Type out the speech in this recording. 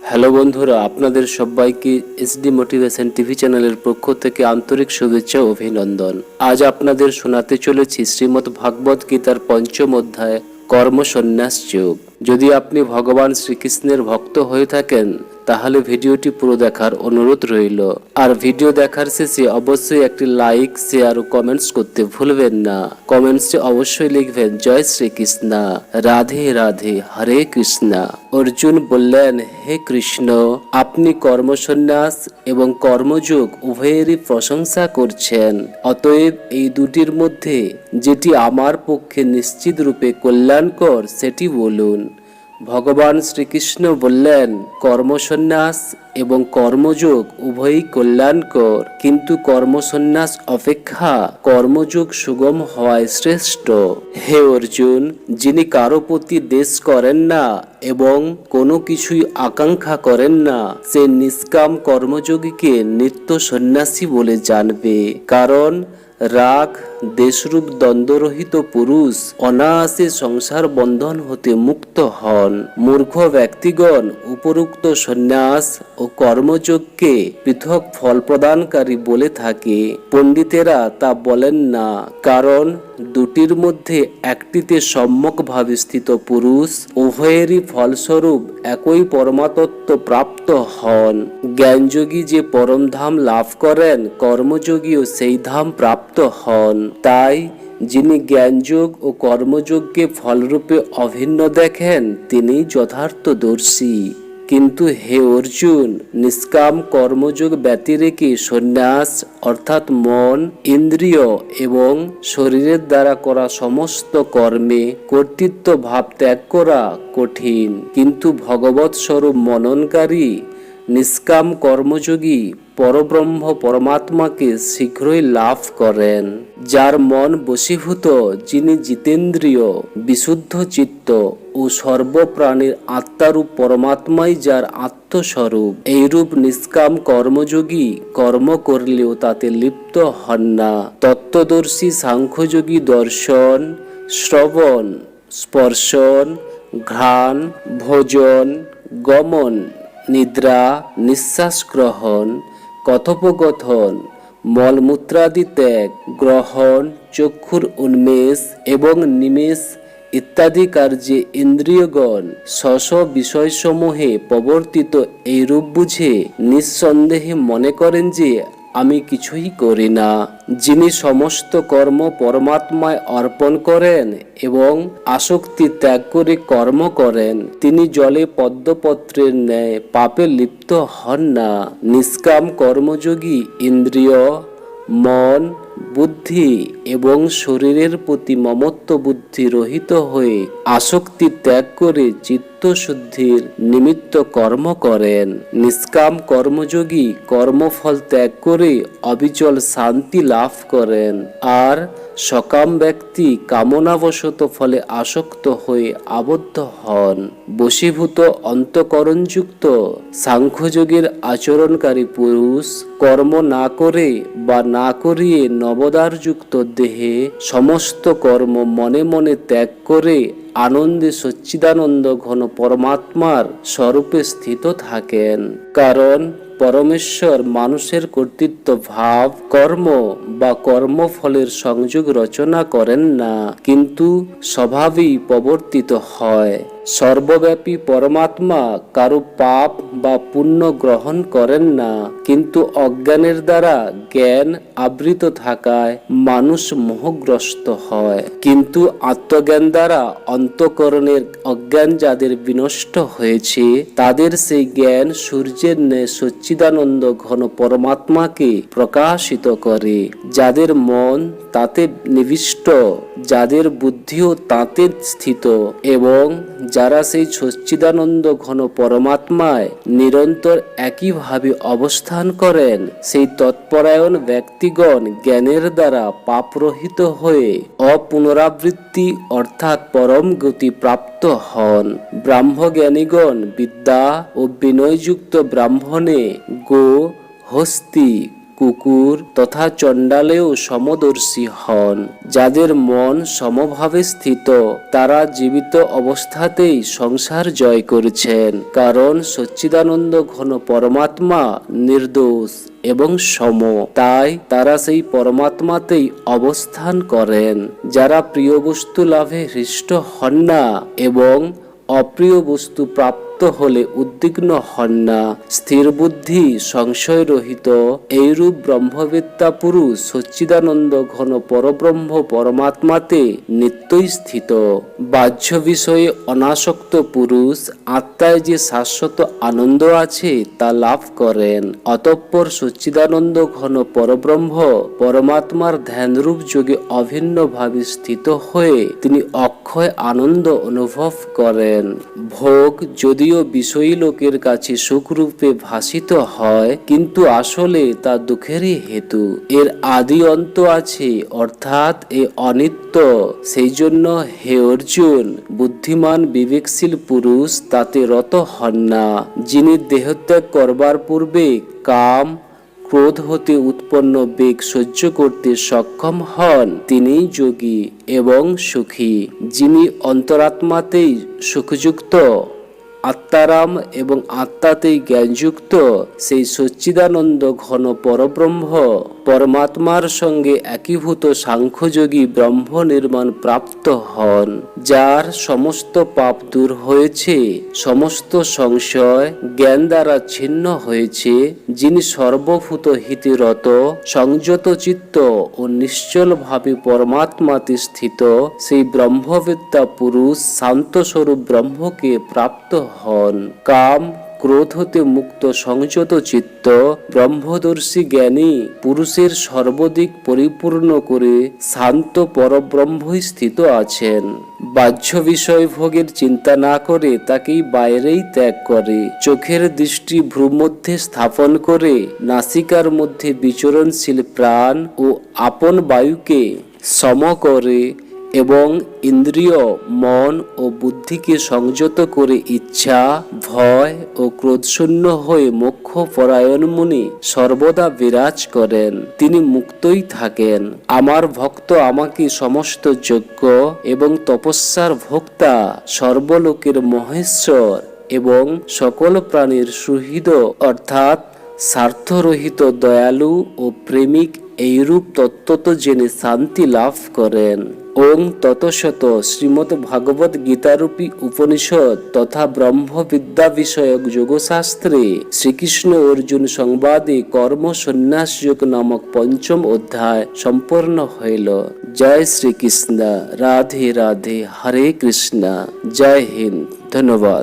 Hello বন্ধুরা, আপনাদের সবাইকে এসডি মোটিভেশন টিভি চ্যানেলের পক্ষ থেকে আন্তরিক শুভেচ্ছা ও অভিনন্দন। আজ আপনাদের শোনাতে চলেছি শ্রীমদ্ ভাগবত গীতার পঞ্চম অধ্যায় কর্ম সন্ন্যাস যোগ। যদি আপনি ভগবান শ্রীকৃষ্ণের ভক্ত হয়ে থাকেন তাহলে ভিডিওটি পুরো দেখার অনুরোধ রইল। আর ভিডিও দেখার শেষে অবশ্যই একটি লাইক, শেয়ার ও কমেন্টস করতে ভুলবেন না। কমেন্টসে অবশ্যই লিখবেন জয় শ্রীকৃষ্ণ, রাধে রাধে, হরে কৃষ্ণা। অর্জুন বললেন, হে কৃষ্ণ, আপনি কর্মসন্ন্যাস এবং কর্মযোগ উভয়েরই প্রশংসা করছেন। অতএব এই দুটির মধ্যে যেটি আমার পক্ষে নিশ্চিত রূপে কল্যাণকর সেটি বলুন। ভগবান শ্রীকৃষ্ণ বললেন, কর্মসন্ন্যাস এবং কর্মযোগ উভয়ই কল্যাণকর, কিন্তু কর্মসন্ন্যাস অপেক্ষা কর্মযোগ সুগম হওয়ায় শ্রেষ্ঠ। হে অর্জুন, যিনি কারো প্রতি দেশ করেন না এবং কোনো কিছুই আকাঙ্ক্ষা করেন না, সে নিষ্কাম কর্মযোগীকে নিত্য সন্ন্যাসী বলে জানবে। কারণ রাগ দেশরূপ দ্বন্দ্বরহিত পুরুষ অনায়াসে সংসার বন্ধন হতে মুক্ত হন। মূর্খ ব্যক্তিগণ উপরোক্ত সন্ন্যাস ও কর্মযোগকে পৃথক ফল প্রদানকারী বলে থাকে। পণ্ডিতেরা তা বলেন না, কারণ দুটির মধ্যে একটিতে সম্যকভাবে স্থিত পুরুষ উভয়েরই ফলস্বরূপ একই পরমাতত্ত্ব প্রাপ্ত হন। জ্ঞানযোগী যে পরমধাম লাভ করেন, কর্মযোগীও সেই ধাম প্রাপ্ত হন। তাই যিনি জ্ঞানযোগ ও কর্মযোগকে ফলরূপে অভিন্ন দেখেন তিনি যথার্থদর্শী। কিন্তু হে অর্জুন, নিষ্কাম কর্মযোগ ব্যতিরেকে সন্ন্যাস অর্থাৎ মন, ইন্দ্রিয় এবং শরীরের দ্বারা করা সমস্ত কর্মে কর্তৃত্ব ভাব ত্যাগ করা কঠিন। কিন্তু ভগবৎ স্বরূপ মননকারী নিষ্কাম কর্মযোগী পরব্রহ্ম পরমাত্মাকে শীঘ্রই লাভ করেন। যার মন বশীভূত, যিনি জিতেন্দ্রিয়, বিশুদ্ধ চিত্ত ও সর্বপ্রাণীর আত্মারূপ পরমাত্মাই যার আত্মস্বরূপ, এইরূপ নিষ্কাম কর্মযোগী কর্ম করলেও তাতে লিপ্ত হন না। তত্ত্বদর্শী সাংখ্যযোগী দর্শন, শ্রবণ, স্পর্শন, ঘ্রাণ, ভোজন, গমন, নিদ্রা, নিঃশ্বাস গ্রহণ, কথোপকথন, মলমূত্রাদি ত্যাগ, গ্রহণ, চক্ষুর উন্মেষ এবং নিমেষ ইত্যাদি কার্যে ইন্দ্রিয়গণ স্ব বিষয়সমূহে প্রবর্তিত এইরূপ বুঝে নিঃসন্দেহে মনে করেন যে আমি কিছুই করি না। যিনি সমস্ত কর্ম পরমাত্মায় অর্পণ করেন এবং আসক্তি ত্যাগ করে কর্ম করেন, তিনি জলে পদ্মপত্রের ন্যায় পাপে লিপ্ত হন না। নিষ্কাম কর্মযোগী ইন্দ্রিয়, মন, বুদ্ধি এবং শরীরের প্রতি মমত্ব বুদ্ধি রহিত হয়ে আসক্তি ত্যাগ করে চিত্তশুদ্ধির নিমিত্ত কর্ম করেন। নিষ্কাম কর্মযোগী কর্মফল ত্যাগ করে অবিচল শান্তি লাভ করেন। আর সকাম ব্যক্তি কামনাবশত ফলে আসক্ত হয়ে আবদ্ধ হন। বশীভূত অন্তঃকরণযুক্ত সাংখ্যযোগের আচরণকারী পুরুষ কর্ম না করে বা না করিয়ে নবদারযুক্ত দেহে সমস্ত কর্ম মনে মনে ত্যাগ করে আনন্দে সচ্চিদানন্দ ঘন পরমাত্মার স্বরূপে স্থিত থাকেন। কারণ পরমেশ্বর মানুষের কর্তৃত্ব ভাব, কর্ম বা কর্মফলের সংযোগ রচনা করেন না, কিন্তু স্বভাবেই প্রবর্তিত হয়। সর্বব্যাপী পরমাত্মা কারো পাপ বা পুণ্য গ্রহণ করেন না, কিন্তু অজ্ঞানের দ্বারা জ্ঞান আবৃত থাকায় মানুষ মোহগ্রস্ত হয়। কিন্তু আত্মজ্ঞান দ্বারা অন্তঃকরণের অজ্ঞান যাদের বিনষ্ট হয়েছে, তাদের সেই জ্ঞান সূর্যের ন্যায় সচ্চিদানন্দ ঘন পরমাত্মাকে প্রকাশিত করে। যাদের মন তাতে নিবিষ্ট, যাদের বুদ্ধিও তাতে স্থিত এবং যারা সেই সচ্চিদানন্দ ঘন পরমাত্মায় নিরন্তর একইভাবে অবস্থান করেন, সেই তৎপরায়ণ ব্যক্তিগণ জ্ঞানের দ্বারা পাপরহিত হয়ে অপুনরাবৃত্তি অর্থাৎ পরম গতি প্রাপ্ত হন। ব্রাহ্মজ্ঞানীগণ বিদ্যা ও বিনয়যুক্ত ব্রাহ্মণে গো, হস্তি, কুকুর তথা চণ্ডালেও সমদর্শী হন। যাদের মন সমভাবে স্থিত তারা জীবিত অবস্থাতেই সংসার জয় করেছেন, কারণ সচ্চিদানন্দ ঘন পরমাত্মা নির্দোষ এবং সম, তাই তারা সেই পরমাত্মাতেই অবস্থান করেন। যারা প্রিয় বস্তু লাভে হৃষ্ট হন না এবং অপ্রিয় বস্তু প্রাপ্ত হলে উদ্বিগ্ন হন না, স্থির বুদ্ধি সংশয় রহিত, এইরূপ ব্রহ্মবেত্তা পুরুষ সচ্চিদানন্দ ঘন পরব্রহ্ম পরমাত্মাতে নিত্যই স্থিত। বাহ্য বিষয়ে অনাসক্ত পুরুষ আত্মায় যে শাশ্বত আনন্দ আছে তা লাভ করেন। অতঃপর সচ্চিদানন্দ ঘন পরব্রহ্ম পরমাত্মার ধ্যানরূপ যোগে অভিন্নভাবে স্থিত হয়ে তিনি অক্ষয় আনন্দ অনুভব করেন। ভোগ যদিও বিষয়ী লোকের কাছে সুখরূপে ভাসিত হয়, কিন্তু আসলে তা দুঃখেরই হেতু। এর আদি অন্ত আছে, অর্থাৎ এ অনিত্য। সেই জন্য হে অর্জুন, বুদ্ধিমান বিবেকশীল পুরুষ তাতে রত হন না। যিনি দেহত্যাগ করবার পূর্বে কাম ক্রোধ হতে উৎপন্ন বেগ সহ্য করতে সক্ষম হন তিনিই যোগী এবং সুখী। যিনি অন্তরাত্মাতেই সুখযুক্ত, আত্মারাম এবং আত্মাতেই জ্ঞানযুক্ত, সেই সচ্চিদানন্দ ঘন পরব্রহ্ম পরমাত্মার সঙ্গে একীভূত সাংখ্যযোগী ব্রহ্ম নির্মাণ প্রাপ্ত হন। যার সমস্ত পাপ দূর হয়েছে, সমস্ত সংশয় জ্ঞান দ্বারা ছিন্ন হয়েছে, যিনি সর্বভূত হিতিরত সংযত চিত্ত ও নিশ্চল ভাবে পরমাত্মাতে স্থিত, সেই ব্রহ্মবেত্তা পুরুষ শান্ত স্বরূপ ব্রহ্মকে প্রাপ্ত হন। কাম ক্রোধ হতে মুক্ত সংযত চিত্ত ব্রহ্মদর্শী জ্ঞানী পুরুষের সর্বদিক পরিপূর্ণ করে শান্ত পরব্রহ্মই স্থিত আছেন। বাহ্য বিষয় ভোগের চিন্তা না করে তাকেই বাইরেই ত্যাগ করে, চোখের দৃষ্টি ভ্রূমধ্যে স্থাপন করে নাসিকার মধ্যে বিচরণশীল প্রাণ ও আপন বায়ুকে সম করে এবং ইন্দ্রিয় মন ও বুদ্ধিকে সংযত করে ইচ্ছা ভয় ও ক্রোধশূন্য হয়ে মোক্ষ পরায়ণ মুনি সর্বদা বিরাজ করেন, তিনি মুক্তই থাকেন। আমার ভক্ত আমাকে সমস্ত যজ্ঞ এবং তপস্যার ভোক্তা, সর্বলোকের মহেশ্বর এবং সকল প্রাণীর সুহৃদ অর্থাৎ স্বার্থরহিত দয়ালু ও প্রেমিক এইরূপ তত্ত্বত জেনে শান্তি লাভ করেন। ওং ততসত। শ্রীমদ্ ভাগবত গীতারূপী উপনিষদ তথা ব্রহ্মবিদ্যা বিষয়ক যোগশাস্ত্রে শ্রীকৃষ্ণ অর্জুন সংবাদে কর্ম সন্ন্যাস যোগ নামক পঞ্চম অধ্যায় সম্পন্ন হইল। জয় শ্রীকৃষ্ণ। রাধে রাধে। হরে কৃষ্ণ। জয় হিন্দ। ধন্যবাদ।